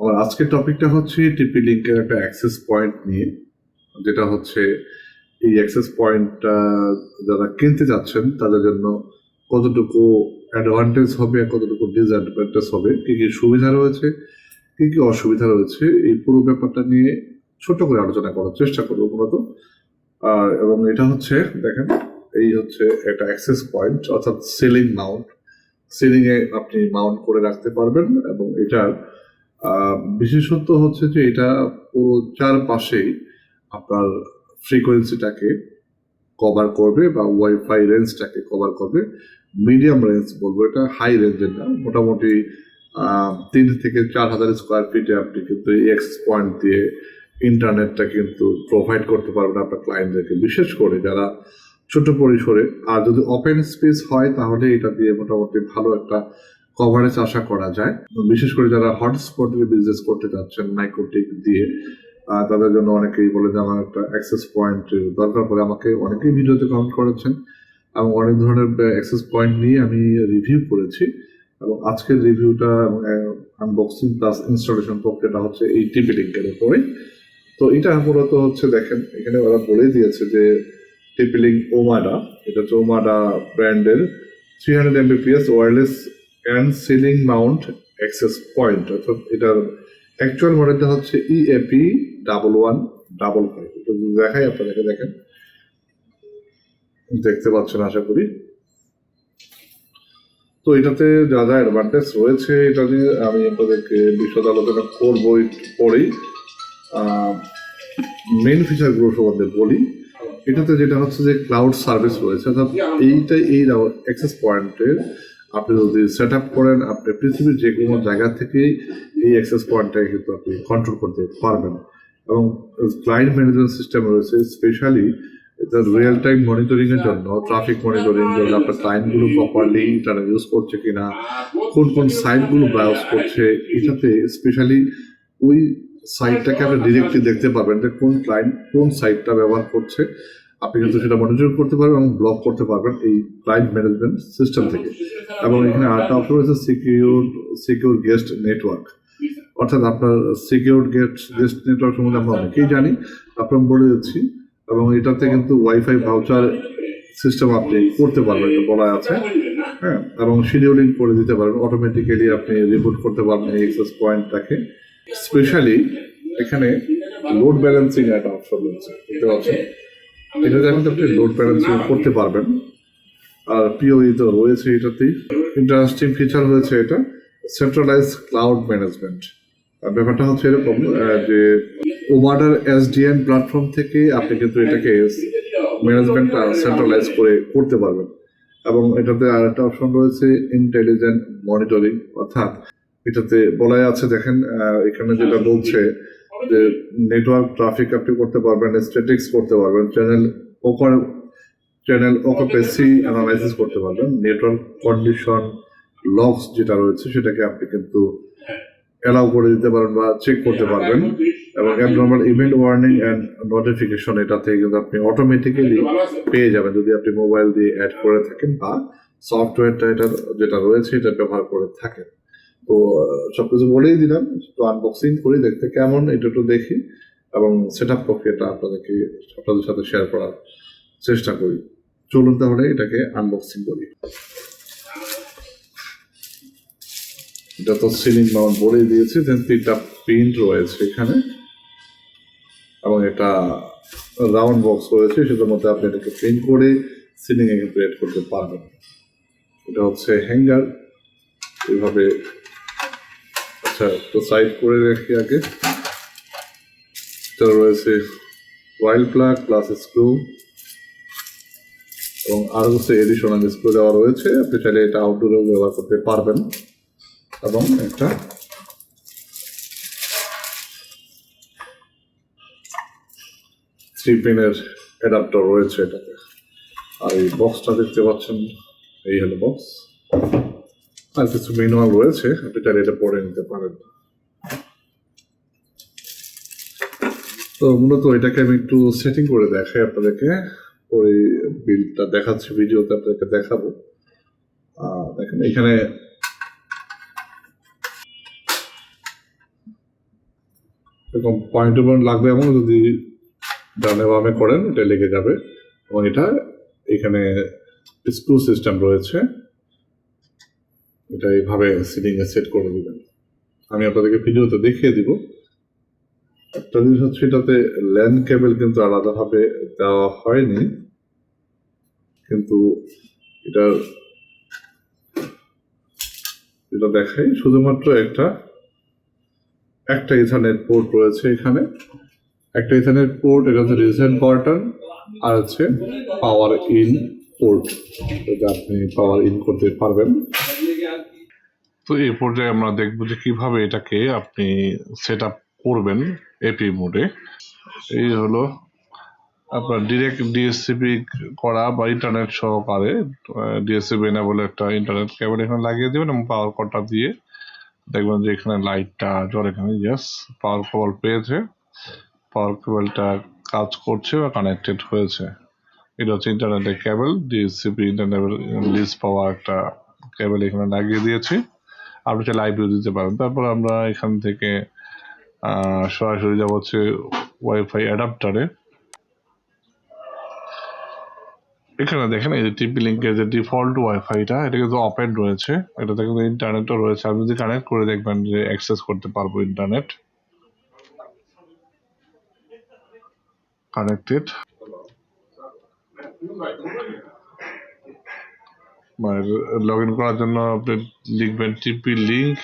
আমার আজকের টপিকটা হচ্ছে টিপি লিঙ্কের একটা অ্যাক্সেস পয়েন্ট নিয়ে, যেটা হচ্ছে এই অ্যাক্সেস পয়েন্টটা যারা কিনতে যাচ্ছেন তাদের জন্য কতটুকু অ্যাডভান্টেজ হবে আর কতটুকু ডিসঅ্যাডভান্টেজ হবে, কি কি সুবিধা রয়েছে, কি কি অসুবিধা রয়েছে, এই পুরো ব্যাপারটা নিয়ে ছোট করে আলোচনা করার চেষ্টা করবো মূলত। এবং এটা হচ্ছে দেখেন, এই হচ্ছে একটা অ্যাক্সেস পয়েন্ট অর্থাৎ সিলিং মাউন্ট। সিলিং এ আপনি মাউন্ট করে রাখতে পারবেন এবং এটার বিশেষত্ব হচ্ছে যে এটা পুরো চারপাশেই আপনার ফ্রিকোয়েন্সিটাকে কভার করবে বা ওয়াইফাই রেঞ্জটাকে কভার করবে। মিডিয়াম রেঞ্জ বলবো, এটা হাই রেঞ্জের না। মোটামুটি 3 থেকে 4 হাজার স্কোয়ার ফিটে আপনি কিন্তু এই অ্যাক্সেস পয়েন্ট দিয়ে ইন্টারনেটটা কিন্তু প্রোভাইড করতে পারবেন আপনার ক্লায়েন্টদেরকে, বিশেষ করে যারা ছোট পরিসরে। আর যদি ওপেন স্পেস হয় তাহলে এটা দিয়ে মোটামুটি ভালো একটা কভারেজ আশা করা যায়, বিশেষ করে যারা হটস্পটে বিজনেস করতে যাচ্ছেন মাইক্রোটিক দিয়ে। তাদের জন্য অনেকেই বলে যে আমার একটা অ্যাক্সেস পয়েন্ট দরকার পড়ে। আমাকে অনেকেই ভিডিওতে কমেন্ট করেছেন এবং অনেক ধরনের অ্যাক্সেস পয়েন্ট নিয়ে আমি রিভিউ করেছি। এবং আজকের রিভিউটা আনবক্সিং প্লাস ইনস্টলেশন প্রক্রিয়াটা হচ্ছে এই টিপি লিঙ্কের উপরে। তো এটা মূলত হচ্ছে দেখেন, এখানে ওরা বলে দিয়েছে যে টিপি লিঙ্ক ওমাডা, এটা হচ্ছে ওমাডা ব্র্যান্ডের 300 Mbps wireless and ceiling Mount access point. অর্থাৎ এটার অ্যাকচুয়াল মডেলটা হচ্ছে EAP 1155। এটা দেখাই আপনাদেরকে, দেখেন, দেখতে পাচ্ছেন আশা করি। তো এটাতে যা যা অ্যাডভান্টেজ রয়েছে এটা নিয়ে আমি আপনাদেরকে বিশদ আলোচনা করবো একটু পরেই। মেন ফিচারগুলো সম্বন্ধে বলি। এটাতে যেটা হচ্ছে যে ক্লাউড সার্ভিস রয়েছে, অর্থাৎ এই অ্যাক্সেস পয়েন্টের আপনি যদি সেট আপ করেন, আপনি পৃথিবীর যে কোনো জায়গা থেকেই এই অ্যাক্সেস পয়েন্টটাকে কিন্তু আপনি কন্ট্রোল করতে পারবেন। এবং ক্লায়েন্ট ম্যানেজমেন্ট সিস্টেম রয়েছে, স্পেশালি রিয়েল টাইম মনিটরিং এর জন্য, ট্রাফিক মনিটরিং, যেমন আপনার ক্লায়েন্টগুলো প্রপারলি ইন্টারনেট ইউজ করছে কিনা, কোন কোন সাইটগুলো ব্রাউজ করছে, এটাতে স্পেশালি ওই সাইটটাকে আপনি ডিরেক্টলি দেখতে পাবেন যে কোন ক্লায়েন্ট কোন সাইটটা ব্যবহার করছে। আপনি কিন্তু সেটা মনিটর করতে পারবেন এবং ব্লক করতে পারবেন এই ক্লায়েন্ট ম্যানেজমেন্ট সিস্টেম থেকে। এবং এখানে আরেকটা অপশন রয়েছে সিকিউর গেস্ট নেটওয়ার্ক, অর্থাৎ আপনার সিকিউর গেস্ট নেটওয়ার্ক সম্বন্ধে আমরা অনেকেই জানি, আপনার বলে দিচ্ছি। এবং এটাতে কিন্তু ওয়াইফাই ভাউচার সিস্টেম আপনি করতে পারবেন, এটা বলা আছে। হ্যাঁ, এবং শিডিউলিং করে দিতে পারবেন, অটোমেটিক্যালি আপনি রিপোর্ট করতে পারবেন এই অ্যাক্সেস পয়েন্টটাকে। স্পেশালি এখানে লোড ব্যালেন্সিং একটা অপশন রয়েছে, দেখতে পাচ্ছেন। এটাতে এখন আপনি লোড ব্যালেন্সিং করতে পারবেন। আর পিওই তো রয়েছে এটাতেই। ইন্টারেস্টিং ফিচার হয়েছে এটা সেন্ট্রালাইজ ক্লাউড ম্যানেজমেন্ট। ব্যাপারটা হচ্ছে এরকম যে ওমাডার SDN প্ল্যাটফর্ম থেকে আপনি কিন্তু এটাকে ম্যানেজমেন্টটা সেন্ট্রালাইজ করে করতে পারবেন। এবং এটাতে আর একটা অপশন রয়েছে ইন্টেলিজেন্ট মনিটরিং, অর্থাৎ এটাতে বলাই আছে, দেখেন এখানে যেটা বলছে যে নেটওয়ার্ক ট্রাফিক আপনি করতে পারবেন, স্ট্যাটিক্স করতে পারবেন, চ্যানেল অকুপেসি অ্যানালাইসিস করতে পারবেন, নেটওয়ার্ক কন্ডিশন লগস যেটা রয়েছে সেটাকে আপনি কিন্তু অ্যালাউ করে দিতে পারেন বা চেক করতে পারবেন। এবং abnormal event warning and notification এটা থেকে কিন্তু আপনি অটোমেটিক্যালি পেয়ে যাবেন যদি আপনি মোবাইল দিয়ে অ্যাড করে থাকেন বা সফটওয়্যারটা এটা যেটা রয়েছে এটা ব্যবহার করে থাকেন। তো সবকিছু বলেই দিলাম, তো আনবক্সিং করি, দেখতে কেমন এটা একটু দেখি এবং সেট আপ প্রক্রিয়াটা আপনাদের সাথে শেয়ার করার চেষ্টা করি। চলুন তাহলে এটাকে আনবক্সিং করি। এটা তো সিলিং মাউন্ট বলেই দিয়েছি, দেন 3টা পিন রয়েছে এখানে এবং এটা রাউন্ড বক্স রয়েছে, সেটার মধ্যে আপনি এটাকে প্রিন্ট করে সিলিং এ কিন্তু এড করতে পারবেন। এটা হচ্ছে হ্যাঙ্গার, এইভাবে। আচ্ছা, তো সাইড করে রাখি আগে। এটা রয়েছে ওয়াইল প্লাগ প্লাস স্ক্রু এবং আরো হচ্ছে এডিশনাল স্ক্রু দেওয়া রয়েছে, আপনি চাইলে এটা আউটডোরেও ব্যবহার করতে পারবেন। এবং একটা 3 পিনের অ্যাডাপ্টার রয়েছে এটাতে। আর এই বক্সটা দেখতে পাচ্ছেন, এই হলো বক্স। আর কিছু ম্যানুয়াল রয়েছে, আপনি চাইলে এটা পড়ে নিতে পারেন। তো মূলত এটাকে আমি একটু সেটিং করে দেখাই আপনাদেরকে, ওই বিলটা দেখাচ্ছি ভিডিওতে, আপনাদেরকে দেখাবো। দেখেন এখানে এরকম পয়েন্ট টু পয়েন্ট লাগবে, এবং যদি ডানে বামে করেন এটা লেগে যাবে। এবং এটা এখানে স্ক্রু সিস্টেম রয়েছে, এটা এইভাবে সিলিং এ সেট করে দিবেন। আমি আপনাদেরকে ভিডিওতে দেখিয়ে দিব। একটা জিনিস হচ্ছে এটাতে ল্যান কেবল কিন্তু আলাদাভাবে দেওয়া হয়নি, কিন্তু এটা দেখাই শুধুমাত্র একটা ইথারনেট পোর্ট রয়েছে এখানে, একটা ইথারনেট পোর্ট, এটা হচ্ছে রিসেন্ট বাটন, আর হচ্ছে পাওয়ার ইন পোর্ট, এটা আপনি পাওয়ার ইন করতে পারবেন। তো এই পর্যায়ে আমরা দেখবো যে কিভাবে এটাকে আপনি সেট আপ করবেন এপি মোডে। এই হলো আপনার ডিরেক্ট ডিএসসিপি করা বা ইন্টারনেট সহকারে ডিএসসিপি বলে একটা ইন্টারনেট কেবল এখানে লাগিয়ে দেবেন এবং পাওয়ার কর্ডটা দিয়ে দেখবেন যে এখানে লাইটটা জ্বলে। এখানে ইয়েস, পাওয়ার কেবল পেয়েছে, পাওয়ার কেবলটা কাজ করছে বা কানেক্টেড হয়েছে। এটা হচ্ছে ইন্টারনেটের কেবল, ডিএসসিপি ইন্টারনেট লিজ পাওয়া একটা কেবল এখানে লাগিয়ে দিয়েছি। আপনি চাইলে লাইভও দিতে পারেন। তারপর আমরা এখান থেকে সরাসরি যাব হচ্ছে ওয়াইফাই অ্যাডাপ্টারে। এখানে দেখেন এই যে টিপি লিঙ্কের যে ডিফল্ট ওয়াইফাইটা, এটা কিন্তু ওপেন রয়েছে, এটাতে কিন্তু ইন্টারনেটও রয়েছে। আপনি যদি কানেক্ট করে দেখবেন যে অ্যাক্সেস করতে পারবো ইন্টারনেট। কানেক্টেড, মানে লগ ইন করার জন্য আপনি লিখবেন টিপি লিঙ্ক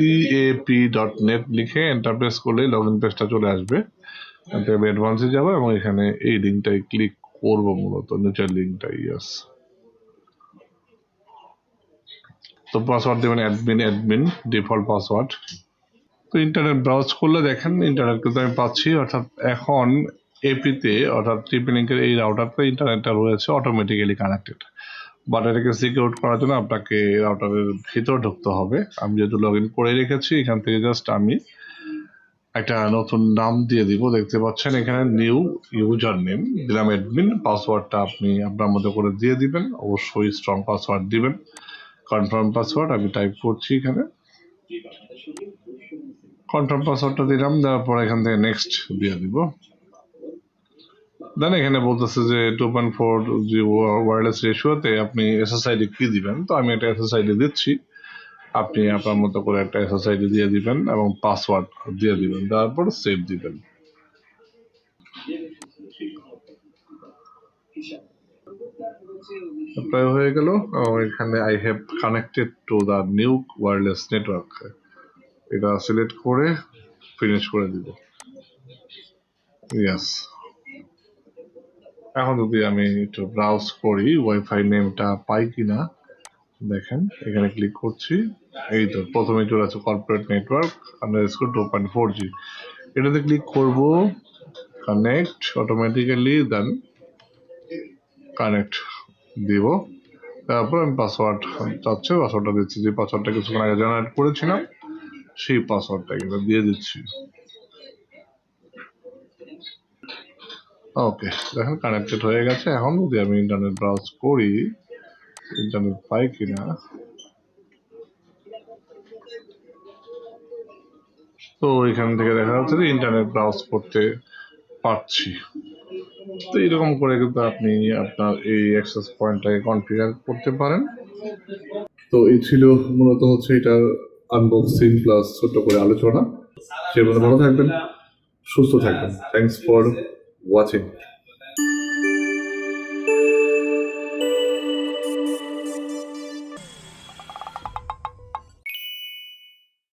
eap.net লিখে এন্টার প্রেস করলেই লগ ইন পেজটা চলে আসবে। আমি অ্যাডভান্সে যাবো এবং এখানে এই লিঙ্কটাই ক্লিক করব, মূলত নিচের লিঙ্কটাই। ইয়েস, তো পাসওয়ার্ড দেবেন অ্যাডমিন ডিফল্ট পাসওয়ার্ড। তো ইন্টারনেট ব্রাউজ করলে দেখেন ইন্টারনেট কিন্তু আমি পাচ্ছি, অর্থাৎ এখন এপিতে অর্থাৎ টিপি লিঙ্কের এই রাউটারতে ইন্টারনেটটা রয়েছে অটোমেটিক্যালি কানেক্টেড। বাট এটাকে সিকিউর করার জন্য আপনাকে রাউটারের ভিতর ঢুকতে হবে। আমি যেহেতু লগ ইন করে রেখেছি, এখান থেকে জাস্ট আমি একটা নতুন নাম দিয়ে দিব। দেখতে পাচ্ছেন এখানে নিউ ইউজার নেম দিলাম অ্যাডমিন, পাসওয়ার্ডটা আপনি আপনার মতো করে দিয়ে দিবেন, অবশ্যই স্ট্রং পাসওয়ার্ড দিবেন। কনফার্ম পাসওয়ার্ড আমি টাইপ করছি, এখানে কনফার্ম পাসওয়ার্ডটা দিলাম, দেওয়ার পর এখান থেকে নেক্সট দিয়ে দিব। দেন এখানে বলতেছে যে 2.4G ওয়্যারলেস রেশিওতে আপনি এসএসআইডি কি দিবেন, তো আমি একটা এসএসআইডি দিচ্ছি। আপনি আপনার মতো করে একটা এসএসআইডি দিয়ে দিবেন এবং পাসওয়ার্ড দিয়ে দিবেন, তারপর সেভ দিবেন। অ্যাপ্লাই হয়ে গেল এবং এখানে I have connected to the new wireless network, এটা সিলেক্ট করে ফিনিশ করে দিব। ইয়েস, এখন যদি আমি একটু ব্রাউজ করি ওয়াইফাই নেমটা পাই কিনা, দেখেন এখানে ক্লিক করছি, এই তো প্রথমে চলে আছে কর্পোরেট নেটওয়ার্ক আন্ডারস্কোর 2.4G, এটাতে ক্লিক করব, কানেক্ট অটোমেটিক্যালি, দেন কানেক্ট দিব। তারপর আমি পাসওয়ার্ড চাচ্ছে, পাসওয়ার্ডটা দিচ্ছি, যে পাসওয়ার্ডটা কিছুক্ষণ আগে জেনারেট করেছিলাম সেই পাসওয়ার্ডটা এখানে দিয়ে দিচ্ছি। ওকে, দেখেন কানেক্টেড হয়ে গেছে। এখন যদি আমি ইন্টারনেট ব্রাউজ করি, ইন্টারনেট পাই কিনা, তো এখান থেকে দেখা যাচ্ছে যে ইন্টারনেট ব্রাউজ করতে পারছি। তো এরকম করে কিন্তু আপনি আপনার এই অ্যাক্সেস পয়েন্টটাকে কনফিগার করতে পারেন। তো এই ছিল মূলত হচ্ছে এটার আনবক্সিং প্লাস ছোট্ট করে আলোচনা। সেগুলো ভালো থাকবেন, সুস্থ থাকবেন। Thanks for watching.